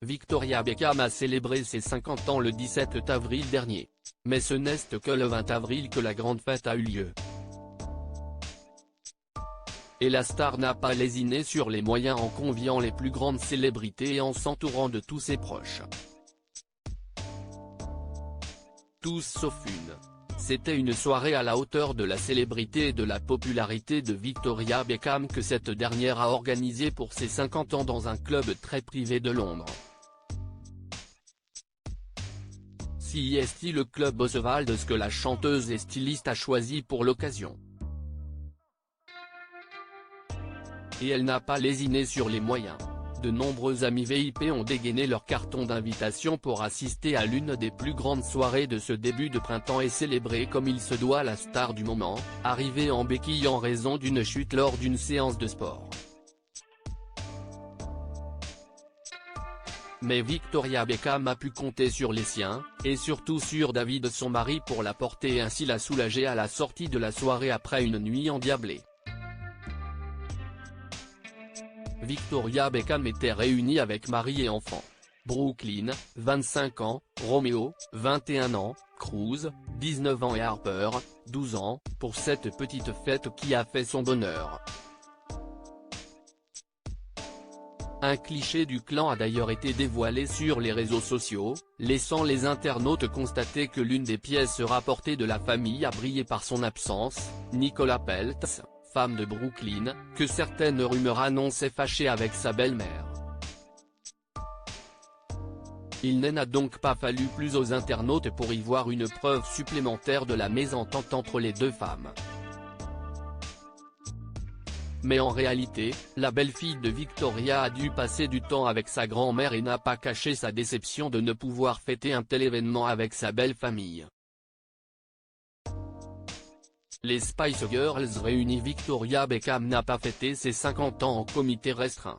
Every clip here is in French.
Victoria Beckham a célébré ses 50 ans le 17 avril dernier. Mais ce n'est que le 20 avril que la grande fête a eu lieu. Et la star n'a pas lésiné sur les moyens en conviant les plus grandes célébrités et en s'entourant de tous ses proches. Tous sauf une. C'était une soirée à la hauteur de la célébrité et de la popularité de Victoria Beckham que cette dernière a organisée pour ses 50 ans dans un club très privé de Londres. CEST, le club Oswald que la chanteuse et styliste a choisi pour l'occasion. Et elle n'a pas lésiné sur les moyens. De nombreux amis VIP ont dégainé leur carton d'invitation pour assister à l'une des plus grandes soirées de ce début de printemps et célébrer comme il se doit la star du moment, arrivée en béquille en raison d'une chute lors d'une séance de sport. Mais Victoria Beckham a pu compter sur les siens, et surtout sur David son mari pour la porter et ainsi la soulager à la sortie de la soirée après une nuit endiablée. Victoria Beckham était réunie avec mari et enfant. Brooklyn, 25 ans, Romeo, 21 ans, Cruz, 19 ans et Harper, 12 ans, pour cette petite fête qui a fait son bonheur. Un cliché du clan a d'ailleurs été dévoilé sur les réseaux sociaux, laissant les internautes constater que l'une des pièces rapportées de la famille a brillé par son absence, Nicola Peltz, femme de Brooklyn, que certaines rumeurs annonçaient fâchée avec sa belle-mère. Il n'a donc pas fallu plus aux internautes pour y voir une preuve supplémentaire de la mésentente entre les deux femmes. Mais en réalité, la belle-fille de Victoria a dû passer du temps avec sa grand-mère et n'a pas caché sa déception de ne pouvoir fêter un tel événement avec sa belle famille. Les Spice Girls réunies. Victoria Beckham n'a pas fêté ses 50 ans en comité restreint.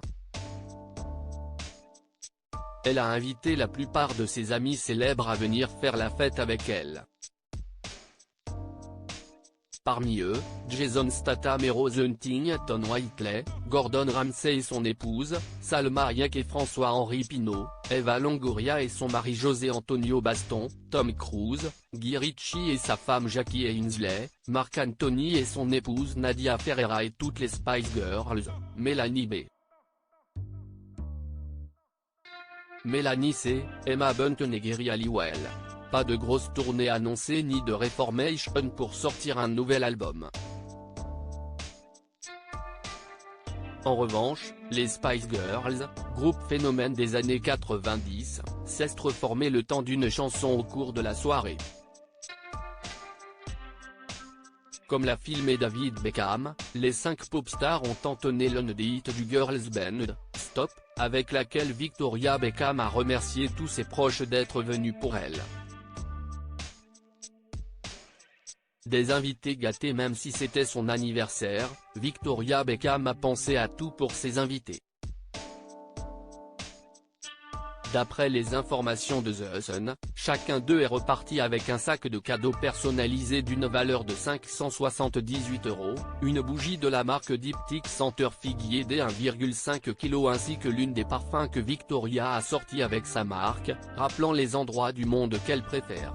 Elle a invité la plupart de ses amis célèbres à venir faire la fête avec elle. Parmi eux, Jason Statham et Rose Huntington Whiteley, Gordon Ramsay et son épouse, Salma Hayek et François-Henri Pinault, Eva Longoria et son mari José Antonio Baston, Tom Cruise, Guy Ritchie et sa femme Jackie Ainsley, Marc Anthony et son épouse Nadia Ferreira et toutes les Spice Girls, Mélanie B. Mélanie C, Emma Bunton et Geri Halliwell. Pas de grosse tournée annoncée ni de reformation pour sortir un nouvel album. En revanche, les Spice Girls, groupe phénomène des années 90, s'est reformé le temps d'une chanson au cours de la soirée. Comme l'a filmé David Beckham, les 5 popstars ont entonné l'un des hits du girls band, Stop, avec laquelle Victoria Beckham a remercié tous ses proches d'être venus pour elle. Des invités gâtés. Même si c'était son anniversaire, Victoria Beckham a pensé à tout pour ses invités. D'après les informations de The Sun, chacun d'eux est reparti avec un sac de cadeaux personnalisé d'une valeur de 578 €, une bougie de la marque Diptyque senteur figuier d'1,5 kg ainsi que l'une des parfums que Victoria a sorti avec sa marque, rappelant les endroits du monde qu'elle préfère.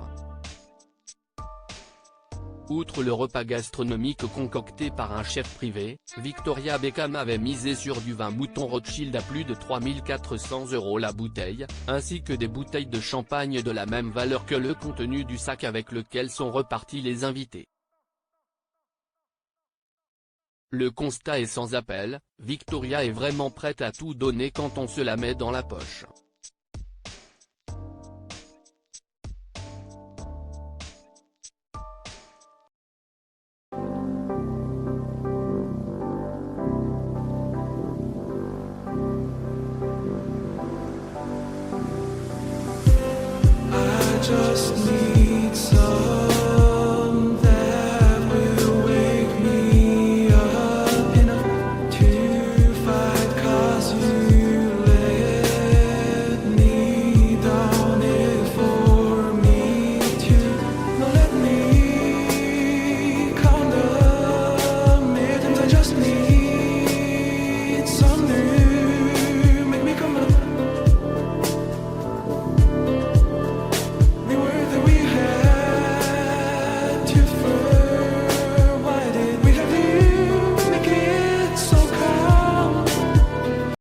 Outre le repas gastronomique concocté par un chef privé, Victoria Beckham avait misé sur du vin Mouton Rothschild à plus de 3 400 € la bouteille, ainsi que des bouteilles de champagne de la même valeur que le contenu du sac avec lequel sont repartis les invités. Le constat est sans appel, Victoria est vraiment prête à tout donner quand on se la met dans la poche. Just